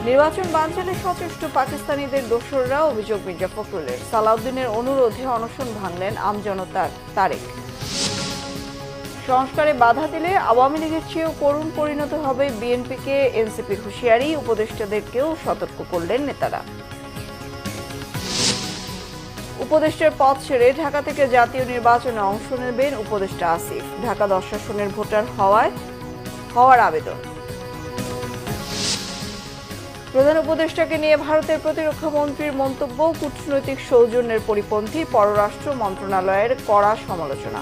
নির্বাচন বানচালে সচেষ্ট পাকিস্তানিদের দোসররা, অভিযোগ মির্জা ফখরুলের। সালাউদ্দিনের অনুরোধে অনশন ভাঙলেন আমজনতার তারেক। সংস্কারে বাধা দিলে আওয়ামী লীগের চেয়েও করুণ পরিণত হবে বিএনপিকে এনসিপির হুঁশিয়ারি, উপদেষ্টাদেরকেও সতর্ক করলেন নেতারা। উপদেষ্টার পদ ছেড়ে ঢাকা থেকে জাতীয় নির্বাচনে অংশ নেবেন উপদেষ্টা আসিফ। ঢাকা 10 আসনের ভোটার হওয়ার আবেদন। প্রধান উপদেষ্টাকে নিয়ে ভারতের প্রতিরক্ষা মন্ত্রীর মন্তব্য কূটনৈতিক সৌজন্যের পরিপন্থী, পররাষ্ট্র মন্ত্রণালয়ের কড়া সমালোচনা।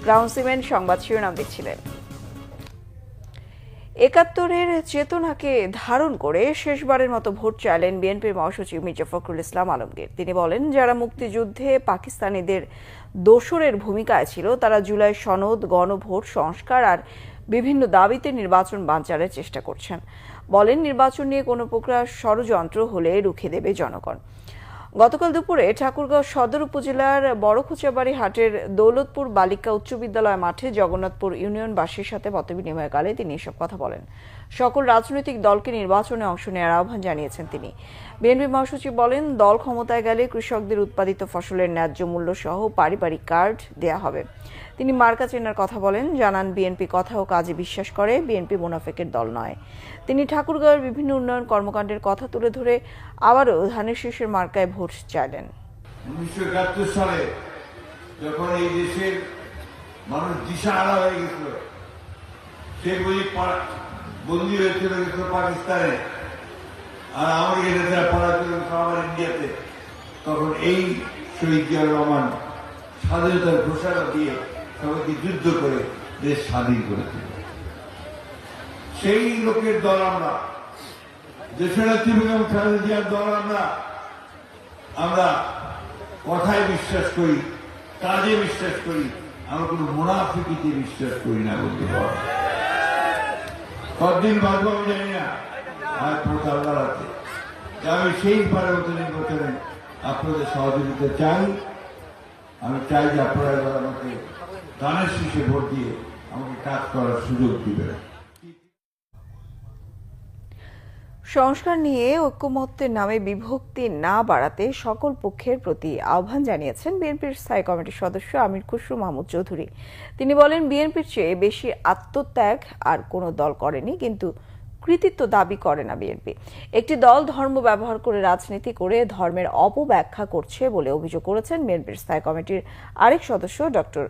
গ্রাউন্ড সিমেন্ট সংবাদ শিরোনাম দেখছিলেন। ৭১-এর চেতনাকে ধারণ করে শেষবারের মতো ভোট চাইলেন বিএনপির মহাসচিব মির্জা ফখরুল ইসলাম আলমগীর। তিনি বলেন, যারা মুক্তিযুদ্ধে পাকিস্তানিদের দোসরের ভূমিকায় ছিল তারা জুলাই সনদ, গণভোট, সংস্কার আর বিভিন্ন দাবিতে নির্বাচন বানচালের চেষ্টা করছেন। বলেন, নির্বাচন নিয়ে কোনো প্রকার ষড়যন্ত্র হলে রুখে দেবে জনগণ। গতকাল দুপুরে ঠাকুরগাঁও সদর উপজেলার বড়খোচাবাড়ি হাটের দৌলতপুর বালিকা উচ্চ বিদ্যালয় মাঠে জগন্নাথপুর ইউনিয়নবাসীর সাথে মতবিনিময়কালে তিনি এসব কথা বলেন। সকল রাজনৈতিক দলকে নির্বাচনে অংশ নেওয়ার আহ্বান জানিয়েছেন তিনি। বিএনপি মহাসচিব বলেন, দল ক্ষমতায় গেলে কৃষকদের উৎপাদিত ফসলের ন্যায্য মূল্য সহ পারিবারিক কার্ড দেয়া হবে। তিনি মার্কা চেনার কথা বলেন, জানান বিএনপি কথা ও কাজে বিশ্বাস করে, বিএনপি মুনাফেকের দল নয়। তিনি ঠাকুরগাঁওয়ের বিভিন্ন উন্নয়ন কর্মকাণ্ডের কথা তুলে ধরে আবারও ধানের শীষের মার্কায় ভোট চাইলেন। 1971 সালে যখন এই দেশের মানুষ দিশাহারা হয়ে গেছিল, শেখ মুজিব বন্দী হয়েছিল পাকিস্তানে, আর আমাদের নেতারা পড়াচ্ছিল আবার ইন্ডিয়াতে, তখন এই শহীদ জিয়াউর রহমান স্বাধীনতার ঘোষণা দিয়ে সবাইকে যুদ্ধ করে দেশ স্বাধীন করেছিল। সেই লোকের দল আমরা, দেশনেত্রী বেগম খালেদা জিয়ার দল আমরা কথায় বিশ্বাস করি, কাজে বিশ্বাস করি, আমরা কোনো মুনাফিকিতে বিশ্বাস করি না বলতে পারি। কতদিন বাঁচবো আমি জানি না, আর আল্লাহর হাতে। আমি সেই পরবর্তী নির্বাচনে আপনাদের সহযোগিতা চাই। আমি চাই যে আপনারা আমাকে ধানের শীষে ভোট দিয়ে আমাকে কাজ করার সুযোগ দিবেন। সংস্কার নিয়ে ঐক্যমত্যের নামে বিভক্তি না বাড়াতে সকল পক্ষের প্রতি আহ্বান জানিয়েছেন বিএনপির স্থায়ী কমিটির সদস্য আমির খসরু মাহমুদ চৌধুরী। তিনি বলেন, বিএনপির চেয়ে বেশি আত্মত্যাগ আর কোনো দল করেনি, কিন্তু কৃতিত্ব দাবি করে না বিএনপি। একটি দল ধর্ম ব্যবহার করে রাজনীতি করে ধর্মের অপব্যাখ্যা করছে বলে অভিযোগ করেছেন বিএনপির স্থায়ী কমিটির আরেক সদস্য ডক্টর